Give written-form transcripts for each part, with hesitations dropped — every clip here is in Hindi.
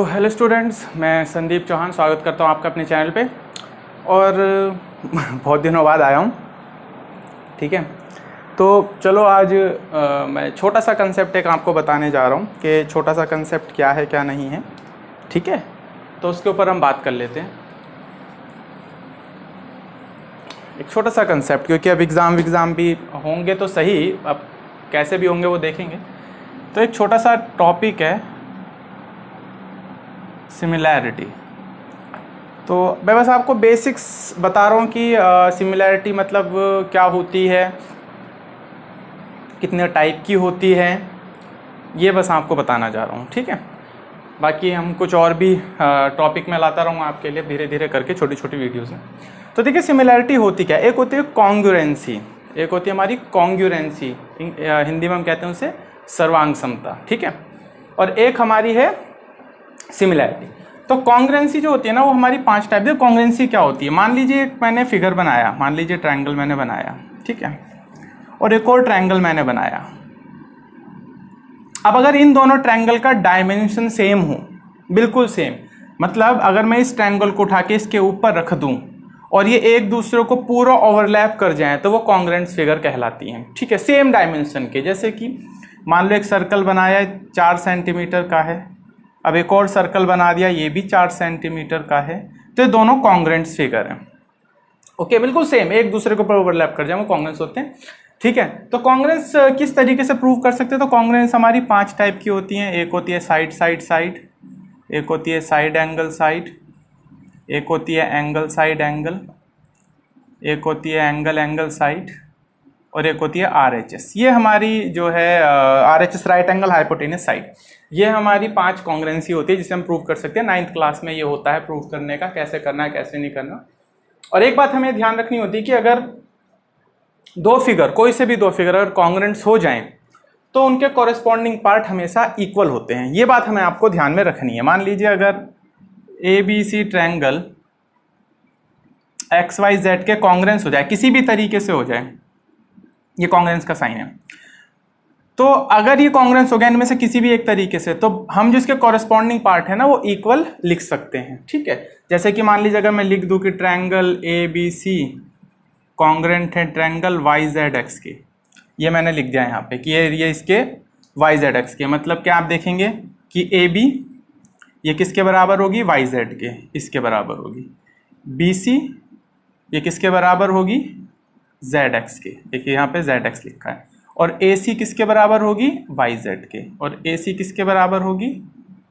हेलो स्टूडेंट्स, मैं संदीप चौहान स्वागत करता हूँ आपका अपने चैनल पे। और बहुत दिनों बाद आया हूँ, ठीक है। तो चलो आज मैं छोटा सा कंसेप्ट एक आपको बताने जा रहा हूँ कि छोटा सा कंसेप्ट क्या है क्या नहीं है, ठीक है। तो उसके ऊपर हम बात कर लेते हैं, एक छोटा सा कंसेप्ट, क्योंकि अब एग्ज़ाम भी होंगे तो सही, अब कैसे भी होंगे वो देखेंगे। तो एक छोटा सा टॉपिक है सिमिलैरिटी। तो मैं बस आपको बेसिक्स बता रहा हूँ कि सिमिलैरिटी मतलब क्या होती है, कितने टाइप की होती है, ये बस आपको बताना जा रहा हूँ, ठीक है। बाकी हम कुछ और भी टॉपिक में लाता रहूँगा आपके लिए धीरे धीरे करके, छोटी छोटी वीडियोज़ में। तो देखिए सिमिलैरिटी होती क्या, एक होती है कॉन्ग्रुएंसी, एक होती है हमारी कॉन्ग्रुएंसी, हिंदी में हम कहते हैं उसे सर्वांग समता, ठीक है। और एक हमारी है सिमिलैरिटी। तो कॉन्ग्रुएंसी जो होती है ना, वो हमारी 5 टाइप है। कॉन्ग्रुएंसी क्या होती है, मान लीजिए एक मैंने फिगर बनाया, मान लीजिए ट्रायंगल मैंने बनाया, ठीक है, और एक और ट्रायंगल मैंने बनाया। अब अगर इन दोनों ट्रायंगल का डायमेंशन सेम हो, बिल्कुल सेम, मतलब अगर मैं इस ट्रायंगल को उठा के इसके ऊपर रख दूं और ये एक दूसरे को पूरा ओवरलैप कर जाएं, तो वो कॉन्ग्रुएंट फिगर कहलाती हैं, ठीक है, सेम डायमेंशन के। जैसे कि मान लो एक सर्कल बनाया 4 सेंटीमीटर का है, अब एक और सर्कल बना दिया, ये भी 4 सेंटीमीटर का है, तो ये दोनों कॉन्ग्रुएंट फिगर हैं, ओके, बिल्कुल सेम, एक दूसरे के ऊपर ओवरलैप कर जाए वो कॉन्ग्रुएंस होते हैं, ठीक है। तो कॉन्ग्रुएंस किस तरीके से प्रूव कर सकते हैं, तो कॉन्ग्रुएंस हमारी 5 टाइप की होती हैं। एक होती है साइड साइड साइड, एक होती है साइड एंगल साइड, एक होती है एंगल साइड एंगल, एक होती है एंगल एंगल साइड, और एक होती है RHS। ये हमारी जो है RHS right angle hypotenuse side, ये हमारी 5 कॉन्ग्रुएंसी होती है जिसे हम प्रूव कर सकते हैं। 9th क्लास में ये होता है प्रूव करने का, कैसे करना है कैसे नहीं करना। और एक बात हमें ध्यान रखनी होती है कि अगर दो फिगर, कोई से भी दो फिगर अगर कॉन्ग्रुएंट्स हो जाएं तो उनके कॉरेस्पॉन्डिंग पार्ट हमेशा इक्वल होते हैं। ये बात हमें आपको ध्यान में रखनी है। मान लीजिए अगर ABC ट्रायंगल XYZ के कॉन्ग्रुएंस हो जाए, किसी भी तरीके से हो जाए, ये कॉन्ग्रुएंस का साइन है, तो अगर ये कॉन्ग्रुएंस हो गया इनमें से किसी भी एक तरीके से, तो हम जिसके कॉरेस्पॉन्डिंग पार्ट है ना वो इक्वल लिख सकते हैं, ठीक है। जैसे कि मान लीजिए अगर मैं लिख दूं कि ट्रायंगल ABC कॉन्ग्रुएंट है ट्रायंगल YZX के, ये मैंने लिख दिया यहाँ पे कि ये इसके YZX के, मतलब क्या आप देखेंगे कि AB ये किसके बराबर होगी, YZ के, इसके बराबर होगी। BC ये किसके बराबर होगी, ZX के, देखिए यहाँ पे ZX लिखा है। और AC किसके बराबर होगी, YZ के, और AC किसके बराबर होगी,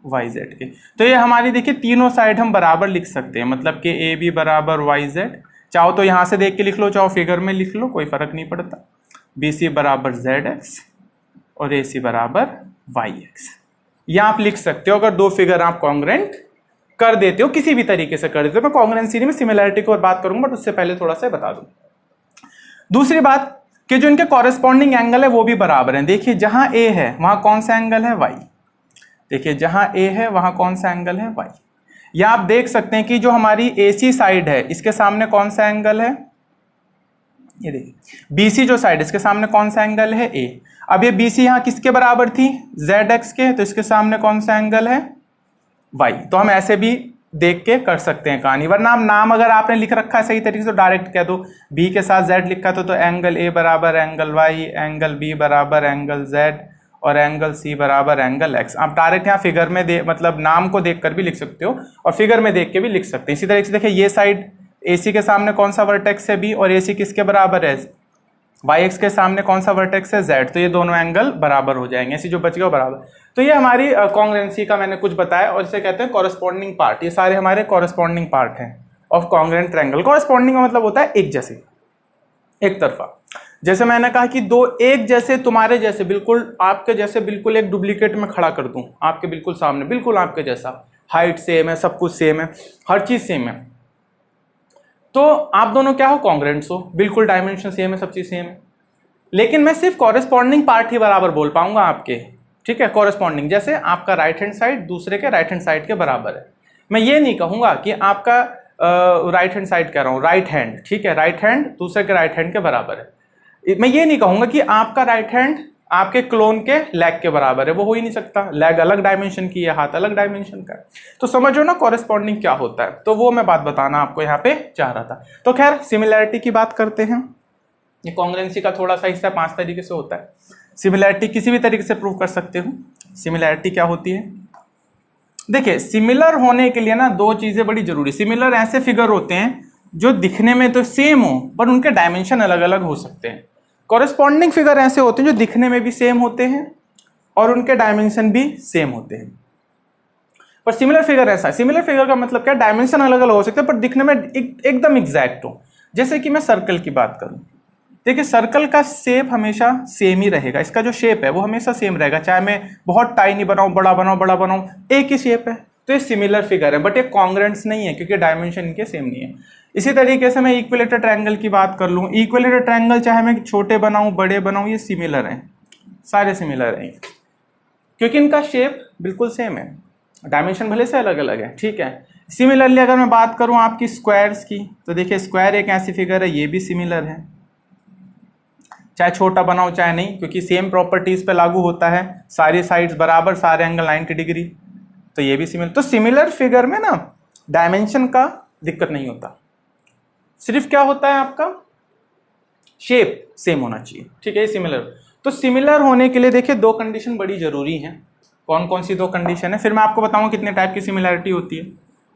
YZ के। तो ये हमारी देखिए तीनों साइड हम बराबर लिख सकते हैं, मतलब कि AB बराबर YZ, चाहो तो यहाँ से देख के लिख लो, चाहो फिगर में लिख लो, कोई फर्क नहीं पड़ता। BC बराबर ZX और AC बराबर YX, ये आप लिख सकते हो अगर दो फिगर आप कॉन्ग्रुएंट कर देते हो, किसी भी तरीके से कर देते हो। मैं कॉन्ग्रुएंसी में सिमिलैरिटी की बात करूंगा, बट उससे पहले थोड़ा सा बता दूं। दूसरी बात कि जो इनके कॉरेस्पॉन्डिंग एंगल है वो भी बराबर हैं। देखिए जहां A है वहां कौन सा एंगल है, Y। देखिए जहां A है वहां कौन सा एंगल है, Y। या आप देख सकते हैं कि जो हमारी AC साइड है इसके सामने कौन सा एंगल है, ये देखिए BC जो साइड इसके सामने कौन सा एंगल है, A। अब ये BC यहाँ किसके बराबर थी, ZX के, तो इसके सामने कौन सा एंगल है, Y। तो हम ऐसे भी देख के कर सकते हैं कहानी, वरना हम नाम अगर आपने लिख रखा है सही तरीके से तो डायरेक्ट कह दो, B के साथ Z लिखा तो एंगल A बराबर एंगल Y, एंगल B बराबर एंगल Z, और एंगल C बराबर एंगल X। आप डायरेक्ट यहाँ फिगर में मतलब नाम को देख कर भी लिख सकते हो और फिगर में देख के भी लिख सकते हैं। इसी तरीके से देखिए ये साइड AC के सामने कौन सा वर्टेक्स है, B, और AC किसके बराबर है, YX के सामने कौन सा वर्टेक्स है, Z। तो ये दोनों एंगल बराबर हो जाएंगे, ऐसी जो बच गया बराबर। तो ये हमारी कॉन्ग्रुएंसी का मैंने कुछ बताया, और इसे कहते हैं कॉरेस्पॉन्डिंग पार्ट। ये सारे हमारे कॉरेस्पॉन्डिंग पार्ट हैं ऑफ कॉन्ग्रुएंट ट्रायंगल। कॉरेस्पॉन्डिंग का मतलब होता है एक जैसे, एक तरफा। जैसे मैंने कहा कि दो एक जैसे, तुम्हारे जैसे, बिल्कुल आपके जैसे, बिल्कुल एक डुप्लीकेट में खड़ा कर दूं आपके बिल्कुल सामने, बिल्कुल आपके जैसा, हाइट सेम है, सब कुछ सेम है, हर चीज सेम है, तो आप दोनों क्या हो, कॉन्ग्रुएंट्स हो, बिल्कुल डायमेंशन सेम है, सब चीज सेम है। लेकिन मैं सिर्फ कॉरेस्पॉन्डिंग पार्ट ही बराबर बोल पाऊंगा आपके, ठीक है, कॉरेस्पॉन्डिंग, जैसे आपका राइट हैंड साइड दूसरे के राइट हैंड साइड के बराबर है। मैं ये नहीं कहूंगा कि आपका राइट हैंड साइड कह रहा हूं, राइट हैंड, ठीक है, राइट हैंड दूसरे के राइट हैंड के बराबर है। मैं ये नहीं कहूंगा कि आपका राइट हैंड आपके क्लोन के लेग के बराबर है, वो हो ही नहीं सकता, लेग अलग डायमेंशन की है, हाथ अलग डायमेंशन का है। तो समझो ना कॉरेस्पॉन्डिंग क्या होता है, तो वो मैं बात बताना आपको यहाँ पे चाह रहा था। तो खैर सिमिलैरिटी की बात करते हैं, ये कॉन्ग्रुएंसी का थोड़ा सा हिस्सा 5 तरीके से होता है। सिमिलैरिटी किसी भी तरीके से प्रूव कर सकते हो। सिमिलैरिटी क्या होती है, देखिए सिमिलर होने के लिए ना 2 चीजें बड़ी जरूरी। सिमिलर ऐसे फिगर होते हैं जो दिखने में तो सेम हो पर उनके डायमेंशन अलग अलग हो सकते हैं। कॉरेस्पॉन्डिंग फिगर ऐसे होते हैं जो दिखने में भी सेम होते हैं और उनके डायमेंशन भी सेम होते हैं। पर सिमिलर फिगर ऐसा है, सिमिलर फिगर का मतलब क्या, डायमेंशन अलग अलग हो सकते हैं पर दिखने में एकदम एग्जैक्ट हो। जैसे कि मैं सर्कल की बात करूं, देखिए सर्कल का शेप हमेशा सेम ही रहेगा, इसका जो शेप है वो हमेशा सेम रहेगा, चाहे मैं बहुत टाइनी बनाऊं, बड़ा बनाऊं, एक ही शेप है। तो ये सिमिलर फिगर है, बट ये कॉन्ग्रुएंट्स नहीं है क्योंकि डायमेंशन इनके सेम नहीं है। इसी तरीके से मैं इक्विलेटरल ट्रायंगल की बात कर लूं, इक्विलेटरल ट्रायंगल चाहे मैं छोटे बनाऊं बड़े बनाऊं, ये सिमिलर हैं, सारे सिमिलर हैं क्योंकि इनका शेप बिल्कुल सेम है, डायमेंशन भले से अलग अलग है, ठीक है। सिमिलरली अगर मैं बात करूं आपकी स्क्वायर्स की, तो देखिए स्क्वायर एक ऐसी फिगर है, ये भी सिमिलर है, चाहे छोटा बनाओ चाहे नहीं, क्योंकि सेम प्रॉपर्टीज पे लागू होता है, सारी साइड्स बराबर, सारे एंगल 90 डिग्री, तो ये भी सिमिलर। तो सिमिलर फिगर में ना डायमेंशन का दिक्कत नहीं होता, सिर्फ क्या होता है आपका शेप सेम होना चाहिए, ठीक है, सिमिलर। तो सिमिलर होने के लिए देखिए 2 कंडीशन बड़ी जरूरी हैं। कौन कौन सी 2 कंडीशन है, फिर मैं आपको बताऊंगा कितने टाइप की सिमिलैरिटी होती है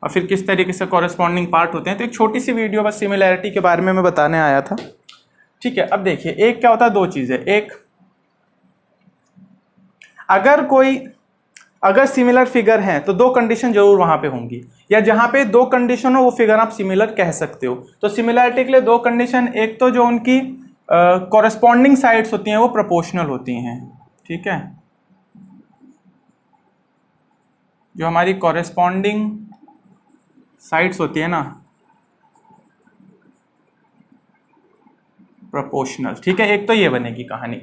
और फिर किस तरीके से कॉरेस्पॉन्डिंग पार्ट होते हैं। तो एक छोटी सी वीडियो बस सिमिलैरिटी के बारे में मैं बताने आया था, ठीक है। अब देखिए एक क्या होता है, 2 चीजें, एक अगर सिमिलर फिगर हैं तो 2 कंडीशन जरूर वहां पे होंगी, या जहां पे 2 कंडीशन हो वो फिगर आप सिमिलर कह सकते हो। तो सिमिलैरिटी के लिए 2 कंडीशन, एक तो जो उनकी कॉरेस्पॉन्डिंग साइड्स होती हैं वो प्रोपोर्शनल होती हैं, ठीक है, जो हमारी कॉरेस्पॉन्डिंग साइड्स होती है ना प्रोपोर्शनल, ठीक है, एक तो ये बनेगी कहानी,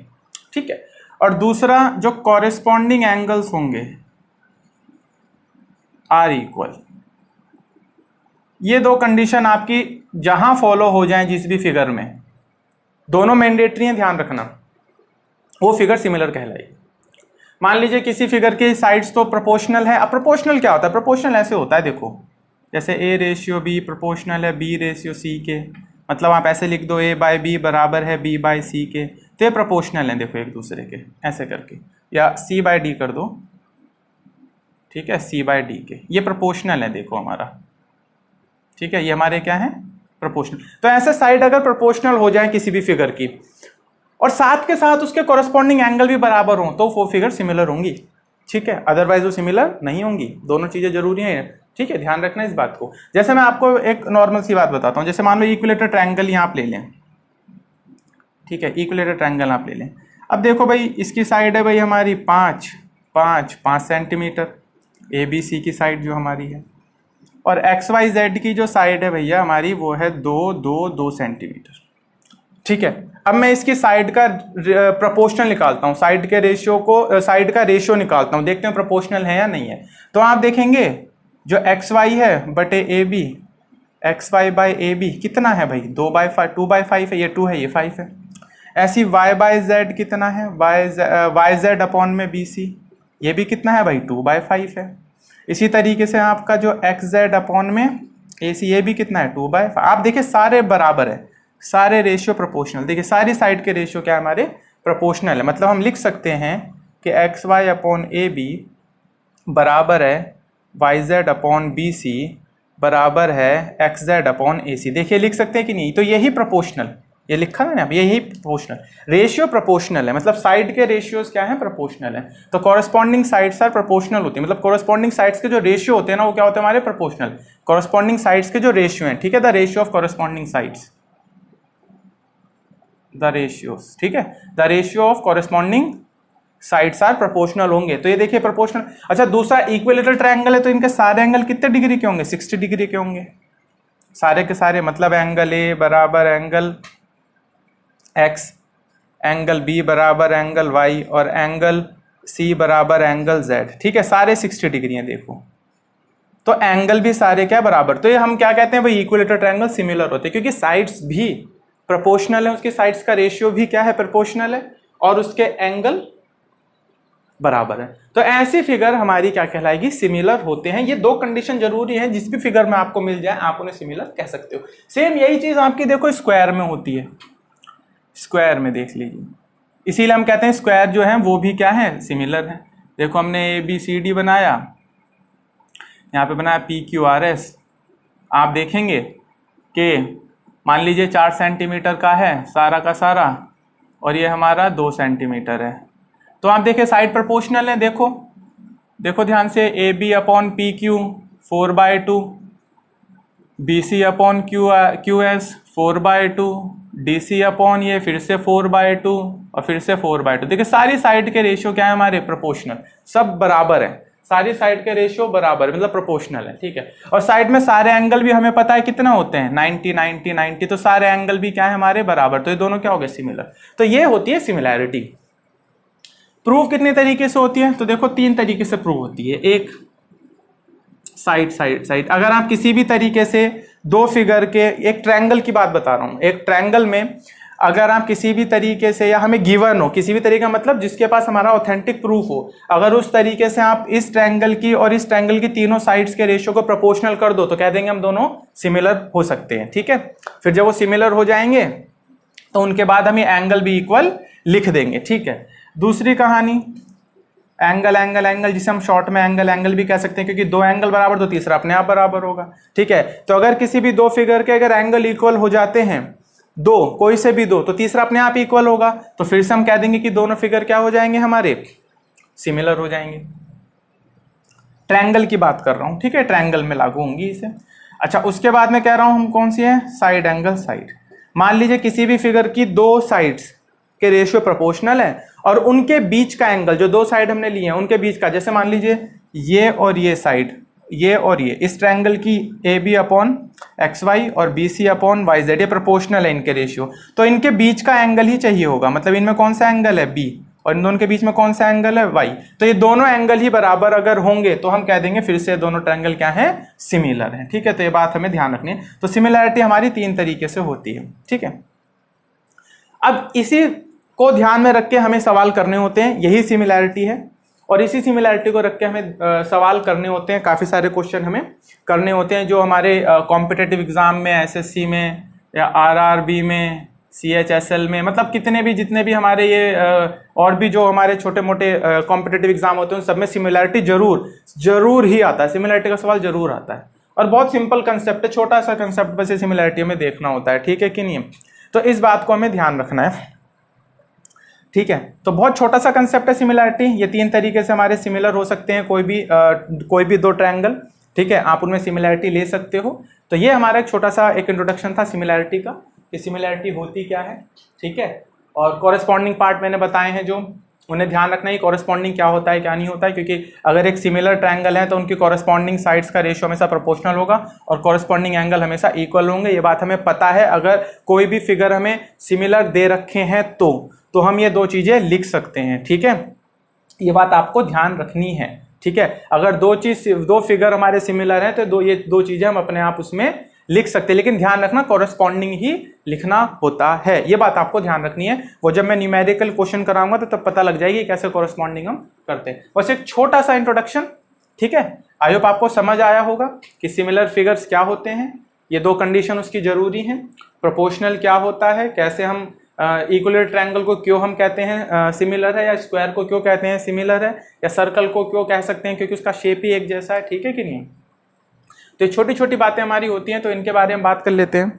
ठीक है। और दूसरा जो कॉरेस्पॉन्डिंग एंगल्स होंगे आर इक्वल, ये 2 कंडीशन आपकी जहां फॉलो हो जाएं जिस भी फिगर में, दोनों मैंडेटरी हैं, ध्यान रखना, वो फिगर सिमिलर कहलाएगी। मान लीजिए किसी फिगर की साइड्स तो प्रोपोर्शनल है। अब प्रोपोर्शनल क्या होता है, प्रोपोर्शनल ऐसे होता है, देखो जैसे A/B प्रोपोर्शनल है B/C के, मतलब आप ऐसे लिख दो A/B बराबर है B/C के, तो ये प्रोपोर्शनल है, देखो एक दूसरे के ऐसे करके, या C/D कर दो, ठीक है, C/D के, ये प्रोपोर्शनल है, देखो हमारा, ठीक है, ये हमारे क्या है प्रोपोर्शनल। तो ऐसे साइड अगर प्रोपोर्शनल हो जाए किसी भी फिगर की और साथ के साथ उसके कॉरेस्पॉन्डिंग एंगल भी बराबर हो, तो वो फिगर सिमिलर होंगी, ठीक है, अदरवाइज वो सिमिलर नहीं होंगी। दोनों चीजें जरूरी हैं, ठीक है, ध्यान रखना इस बात को। जैसे मैं आपको एक नॉर्मल सी बात बताता हूं, जैसे मान लो इक्विलेटरल ट्रायंगल यहाँ आप ले लें, ठीक है, इक्विलेटरल ट्रायंगल आप ले लें। अब देखो भाई इसकी साइड है भाई हमारी 5 सेंटीमीटर, ABC की साइड जो हमारी है, और XYZ की जो साइड है भैया हमारी वो है 2 सेंटीमीटर, ठीक है। अब मैं इसकी साइड का प्रोपोर्शनल निकालता हूं, साइड का रेशियो निकालता हूं, देखते हैं प्रोपोर्शनल है या नहीं है। तो आप देखेंगे जो XY है बटे AB, XY/AB कितना है भाई 2/5 है, ये 2 है, ये 5 है। ऐसी Y/Z कितना है, YZ अपॉन में BC, ये भी कितना है भाई 2/5 है। इसी तरीके से आपका जो XZ अपॉन में AC, ये भी कितना है 2/5। आप देखिए सारे बराबर है, सारे रेशियो प्रोपोर्शनल, देखिए सारी साइड के रेशियो क्या हमारे प्रोपोर्शनल है। मतलब हम लिख सकते हैं कि XY अपॉन AB बराबर है YZ अपॉन BC बराबर है XZ अपॉन AC। देखिए लिख सकते हैं कि नहीं, तो यही प्रोपोर्शनल, ये लिखा है ना, यही प्रोपोर्शनल, रेशियो प्रोपोर्शनल है, मतलब साइड के रेशियोज क्या है प्रोपोर्शनल है। तो कॉरेस्पॉन्डिंग साइड्स आर प्रोपोर्शनल होती है, मतलब कॉरेस्पॉन्डिंग साइड्स के जो रेशियो होते हैं ना वो क्या होते हैं हमारे प्रोपोर्शनल, कॉरेस्पॉन्डिंग साइड्स के जो रेशियो हैं, ठीक है, the ratio of corresponding sides, the ratios, ठीक है, the ratio of corresponding sides are proportional होंगे। तो ये देखिए प्रोपोर्शनल। अच्छा दूसरा इक्विलेटरल ट्रायंगल है, तो इनके सारे एंगल कितने डिग्री के होंगे, 60 डिग्री के होंगे सारे के सारे, मतलब एंगल A बराबर एंगल X, एंगल B बराबर एंगल Y और एंगल C बराबर एंगल Z, ठीक है, सारे 60 डिग्री हैं देखो, तो एंगल भी सारे क्या बराबर। तो ये हम क्या कहते हैं भाई इक्विलेटरल ट्रायंगल सिमिलर होते हैं, क्योंकि साइड्स भी प्रोपोर्शनल है, उसकी साइड्स का रेशियो भी क्या है प्रोपोर्शनल है, और उसके एंगल बराबर है। तो ऐसी फिगर हमारी क्या कहलाएगी, सिमिलर होते हैं। ये दो कंडीशन जरूरी है, जिस भी फिगर में आपको मिल जाए आप उन्हें सिमिलर कह सकते हो। सेम यही चीज आपकी देखो स्क्वायर में होती है, स्क्वायर में देख लीजिए, इसीलिए हम कहते हैं स्क्वायर जो है वो भी क्या है, सिमिलर है। देखो हमने ABCD बनाया, यहाँ पे बनाया PQRS। आप देखेंगे कि मान लीजिए 4 सेंटीमीटर का है सारा का सारा, और ये हमारा 2 सेंटीमीटर है। तो आप देखिए साइड प्रोपोर्शनल है। देखो देखो ध्यान से, AB upon PQ 4/2, BC upon QS 4/2, DC upon ये फिर से 4/2 और फिर से 4/2। देखिए सारी साइड के रेशियो क्या है हमारे, प्रोपोर्शनल, सब बराबर है। सारी साइड के रेशियो बराबर मतलब प्रोपोर्शनल है, ठीक है। और साइड में सारे एंगल भी हमें पता है कितना होते हैं, 90 90 90। तो सारे एंगल भी क्या है हमारे, बराबर। तो ये दोनों क्या हो गए, सिमिलर। तो ये होती है सिमिलैरिटी। प्रूव कितने तरीके से होती है, तो देखो 3 तरीके से प्रूव होती है। एक साइड साइड साइड, अगर आप किसी भी तरीके से दो फिगर के, एक ट्रायंगल की बात बता रहा हूं, एक ट्रायंगल में अगर आप किसी भी तरीके से, या हमें गिवन हो किसी भी तरीके का मतलब जिसके पास हमारा ऑथेंटिक प्रूफ हो, अगर उस तरीके से आप इस ट्रायंगल की और इस ट्रायंगल की तीनों साइड्स के रेशियो को प्रोपोर्शनल कर दो, तो कह देंगे हम दोनों सिमिलर हो सकते हैं, ठीक है। फिर जब वो सिमिलर हो जाएंगे तो उनके बाद हम ये एंगल भी इक्वल लिख देंगे, ठीक है। दूसरी कहानी एंगल एंगल एंगल, जिसे हम शॉर्ट में एंगल एंगल भी कह सकते हैं, क्योंकि दो एंगल बराबर तो तीसरा अपने आप बराबर होगा, ठीक है। तो अगर किसी भी दो फिगर के अगर एंगल इक्वल हो जाते हैं, दो कोई से भी दो, तो तीसरा अपने आप इक्वल होगा। तो फिर से हम कह देंगे कि दोनों फिगर क्या हो जाएंगे हमारे, सिमिलर हो जाएंगे। ट्रायंगल की बात कर रहा हूं, ठीक है, ट्रायंगल में लागू होंगी इसे। अच्छा, उसके बाद में कह रहा हूं हम कौन सी है, साइड एंगल साइड। मान लीजिए किसी भी फिगर की दो साइड्स के रेशियो प्रोपोर्शनल है और उनके बीच का एंगल, जो दो साइड हमने लिए हैं उनके बीच का, जैसे मान लीजिए ये और ये साइड, ये और ये, इस ट्रायंगल की AB अपॉन XY और BC अपॉन YZ, ये प्रोपोर्शनल है इनके रेशियो। तो इनके बीच का एंगल ही चाहिए होगा, मतलब इनमें कौन सा एंगल है, B, और इन दोनों के बीच में कौन सा एंगल है, Y। तो ये दोनों एंगल ही बराबर अगर होंगे तो हम कह देंगे फिर से दोनों ट्रायंगल क्या है, सिमिलर है, ठीक है। तो ये बात हमें ध्यान रखनी है। तो सिमिलैरिटी हमारी 3 तरीके से होती है, ठीक है। अब इसी को ध्यान में रख के हमें सवाल करने होते हैं, यही सिमिलैरिटी है, और इसी सिमिलैरिटी को रख के हमें सवाल करने होते हैं। काफ़ी सारे क्वेश्चन हमें करने होते हैं जो हमारे कॉम्पिटिटिव एग्जाम में, SSC में या RRB में, CHSL में, मतलब कितने भी जितने भी हमारे ये और भी जो हमारे छोटे मोटे कॉम्पिटिटिव एग्जाम होते हैं, उन सब में सिमिलैरिटी जरूर ही आता है, सिमिलैरिटी का सवाल जरूर आता है। और बहुत सिंपल कंसेप्ट है, छोटा सा कंसेप्ट, बस ये सिमिलैरिटी हमें देखना होता है, ठीक है कि नहीं। तो इस बात को हमें ध्यान रखना है, ठीक है। तो बहुत छोटा सा कंसेप्ट है सिमिलैरिटी। ये 3 तरीके से हमारे सिमिलर हो सकते हैं, कोई भी दो ट्रायंगल, ठीक है, आप उनमें सिमिलैरिटी ले सकते हो। तो ये हमारा एक छोटा सा एक इंट्रोडक्शन था सिमिलैरिटी का, कि सिमिलैरिटी होती क्या है, ठीक है। और कॉरेस्पॉन्डिंग पार्ट मैंने बताए हैं, जो उन्हें ध्यान रखना है कॉरेस्पॉन्डिंग क्या होता है क्या नहीं होता है, क्योंकि अगर एक सिमिलर ट्रायंगल है तो उनकी कॉरेस्पॉन्डिंग साइड्स का रेशियो हमेशा प्रोपोर्शनल होगा और कॉरेस्पॉन्डिंग एंगल हमेशा इक्वल होंगे। ये बात हमें पता है। अगर कोई भी फिगर हमें सिमिलर दे रखे हैं तो हम ये दो चीजें लिख सकते हैं, ठीक है। ये बात आपको ध्यान रखनी है, ठीक है। अगर दो फिगर हमारे सिमिलर हैं तो ये दो चीजें हम अपने आप उसमें लिख सकते हैं, लेकिन ध्यान रखना कॉरेस्पॉन्डिंग ही लिखना होता है। ये बात आपको ध्यान रखनी है। वो जब मैं न्यूमेरिकल क्वेश्चन कराऊंगा तो तब पता लग जाएगी कैसे कॉरेस्पॉन्डिंग हम करते हैं। बस एक छोटा सा इंट्रोडक्शन, ठीक है। आई होप आपको समझ आया होगा कि सिमिलर फिगर्स क्या होते हैं, ये दो कंडीशन उसकी जरूरी है, प्रोपोर्शनल क्या होता है, कैसे हम इक्विलेटरल ट्रायंगल को क्यों हम कहते हैं सिमिलर है, या स्क्वायर को क्यों कहते हैं सिमिलर है, या सर्कल को क्यों कह सकते हैं क्योंकि उसका शेप ही एक जैसा है, ठीक है कि नहीं। तो ये छोटी छोटी बातें हमारी होती हैं, तो इनके बारे में बात कर लेते हैं,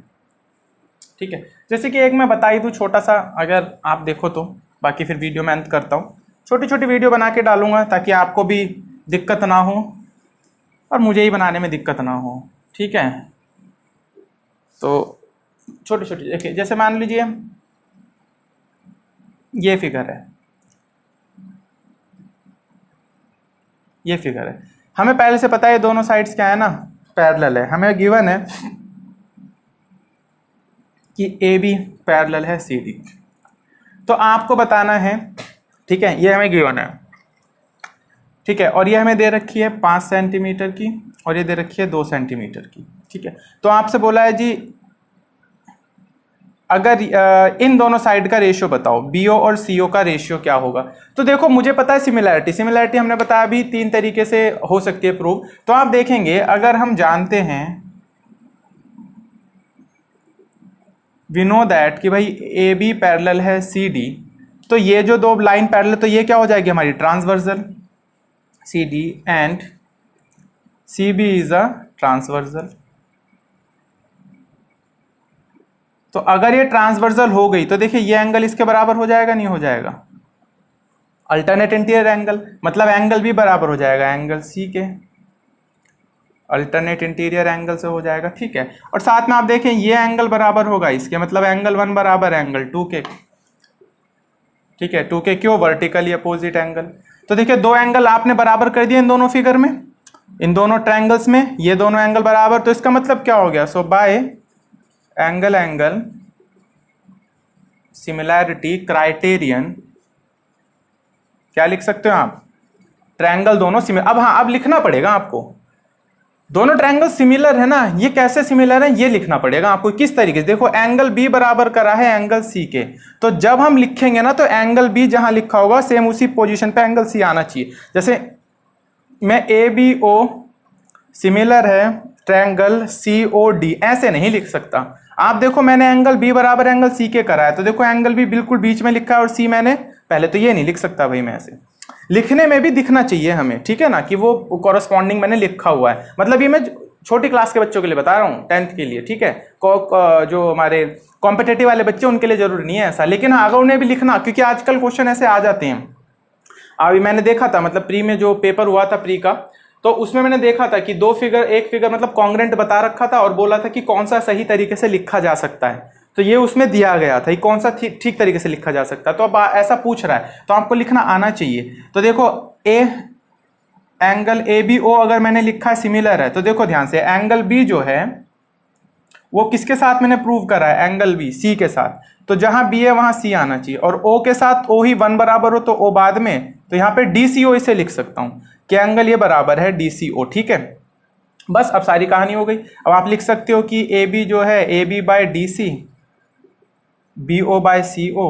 ठीक है। जैसे कि एक मैं बता ही दूँ छोटा सा, अगर आप देखो तो, बाकी फिर वीडियो में अंत करता हूँ। छोटी छोटी वीडियो बना के डालूंगा ताकि आपको भी दिक्कत ना हो और मुझे ही बनाने में दिक्कत ना हो, ठीक है। तो छोटी छोटी देखिए, जैसे मान लीजिए ये फिगर है, ये फिगर है, हमें पहले से पता है दोनों साइड्स क्या है ना, पैरेलल है। हमें गिवन है कि AB पैरेलल है CD, तो आपको बताना है, ठीक है, ये हमें गिवन है, ठीक है। और ये हमें दे रखी है 5 सेंटीमीटर की और ये दे रखी है 2 सेंटीमीटर की, ठीक है। तो आपसे बोला है जी अगर इन दोनों साइड का रेशियो बताओ, BO और CO का रेशियो क्या होगा। तो देखो मुझे पता है सिमिलैरिटी हमने बताया अभी 3 तरीके से हो सकती है प्रूव। तो आप देखेंगे अगर हम जानते हैं वी नो दैट कि भाई AB पैरेलल है CD, तो ये जो दो लाइन पैरेलल, तो ये क्या हो जाएगी हमारी transversal CD and CB is a transversal. तो अगर ये ट्रांसवर्सल हो गई तो देखिए ये एंगल इसके बराबर हो जाएगा, नहीं हो जाएगा, अल्टरनेट इंटीरियर एंगल, मतलब एंगल भी बराबर हो जाएगा एंगल C के, अल्टरनेट इंटीरियर एंगल से हो जाएगा, ठीक है। और साथ में आप देखें ये एंगल बराबर होगा इसके, मतलब एंगल 1 बराबर एंगल 2 के, ठीक है, 2 के क्यों, वर्टिकली अपोजिट एंगल। तो देखिए दो एंगल आपने बराबर कर दिए इन दोनों फिगर में, इन दोनों ट्रायंगल्स में ये दोनों एंगल बराबर, तो इसका मतलब क्या हो गया, सो बाय एंगल सिमिलैरिटी क्राइटेरियन क्या लिख सकते हो आप, ट्रायंगल दोनों सिमिलर। अब हाँ, अब लिखना पड़ेगा आपको, दोनों ट्रायंगल सिमिलर है ना, ये कैसे सिमिलर है ये लिखना पड़ेगा आपको, किस तरीके से। देखो एंगल B बराबर करा है एंगल C के, तो जब हम लिखेंगे ना तो एंगल B जहां लिखा होगा सेम उसी पोजीशन पे एंगल C आना चाहिए। जैसे मैं ABO सिमिलर है ट्रायंगल COD ऐसे नहीं लिख सकता। आप देखो मैंने एंगल B बराबर एंगल C के करा है, तो देखो एंगल B बिल्कुल बीच में लिखा है और C मैंने पहले, तो ये नहीं लिख सकता भाई मैं ऐसे। लिखने में भी दिखना चाहिए हमें, ठीक है ना, कि वो कॉरस्पॉन्डिंग मैंने लिखा हुआ है। मतलब ये मैं छोटी क्लास के बच्चों के लिए बता रहा हूँ, 10th के लिए, ठीक है। जो हमारे कॉम्पिटेटिव वाले बच्चे उनके लिए जरूरी नहीं है ऐसा, लेकिन अगर उन्हें भी लिखना, क्योंकि आजकल क्वेश्चन ऐसे आ जाते हैं। अभी मैंने देखा था, मतलब प्री में जो पेपर हुआ था प्री का, तो उसमें मैंने देखा था कि एक फिगर मतलब कॉन्ग्रेंट बता रखा था और बोला था कि कौन सा सही तरीके से लिखा जा सकता है, तो ये उसमें दिया गया था, ये कौन सा ठीक तरीके से लिखा जा सकता है। तो अब ऐसा पूछ रहा है तो आपको लिखना आना चाहिए। तो देखो एंगल ABO अगर मैंने लिखा है सिमिलर है, तो देखो ध्यान से एंगल B जो है वो किसके साथ मैंने प्रूव करा है, एंगल B C के साथ, तो जहां B है वहां C आना चाहिए, और O के साथ O ही 1 बराबर हो तो O बाद में, तो यहाँ पे DCO इसे लिख सकता हूं कि एंगल ये बराबर है DCO, ठीक है। बस अब सारी कहानी हो गई। अब आप लिख सकते हो कि AB जो है AB by DC, BO by CO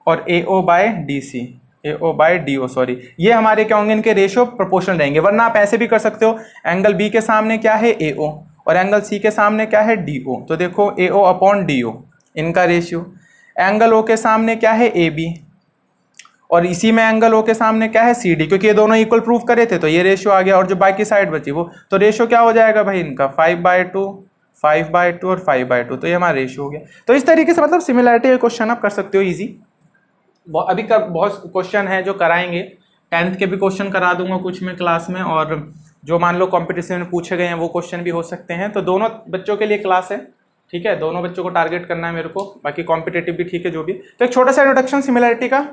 और AO बाय DO, सॉरी, ये हमारे क्या होंगे, इनके रेशियो प्रोपोर्शनल रहेंगे। वरना आप ऐसे भी कर सकते हो, एंगल B के सामने क्या है AO और एंगल C के सामने क्या है DO, तो देखो AO अपॉन DO इनका रेशियो, एंगल O के सामने क्या है AB और इसी में एंगल O के सामने क्या है CD, क्योंकि ये दोनों इक्वल प्रूफ करे थे तो ये रेशियो आ गया, और जो बाकी साइड बची वो, तो रेशियो क्या हो जाएगा भाई इनका 5/2, 5/2 और 5/2, तो ये हमारा रेशियो हो गया। तो इस तरीके से मतलब सिमिलैरिटी का क्वेश्चन आप कर सकते हो इजी। अभी का बहुत क्वेश्चन है जो कराएंगे, 10th के भी क्वेश्चन करा दूंगा कुछ में क्लास में, और जो मान लो कॉम्पिटिशन में पूछे गए हैं वो क्वेश्चन भी हो सकते हैं। तो दोनों बच्चों के लिए क्लास है, ठीक है, दोनों बच्चों को टारगेट करना है मेरे को, बाकी कॉम्पिटेटिव भी ठीक है जो भी। तो एक छोटा सा इंट्रोडक्शन सिमिलैरिटी का,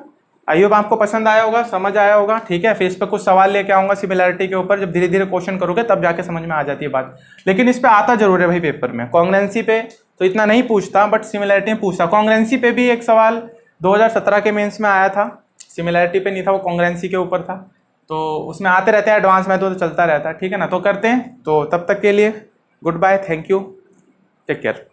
आई होप आपको पसंद आया होगा, समझ आया होगा, ठीक है। फेस पे कुछ सवाल लेके आऊंगा सिमिलैरिटी के ऊपर, जब धीरे धीरे क्वेश्चन करोगे तब जाके समझ में आ जाती है बात, लेकिन इस पे आता जरूर है भाई पेपर में। कॉन्ग्रेंसी पे तो इतना नहीं पूछता, बट सिमिलैरिटी में पूछता। कॉन्ग्रेंसी पे भी एक सवाल 2017 के मेंस में आया था, सिमिलैरिटी पे नहीं था, वो कॉन्ग्रेंसी के ऊपर था। तो उसमें आते रहते हैं एडवांस में, तो चलता रहता है, ठीक है ना। तो करते हैं, तो तब तक के लिए goodbye, thank you, take care.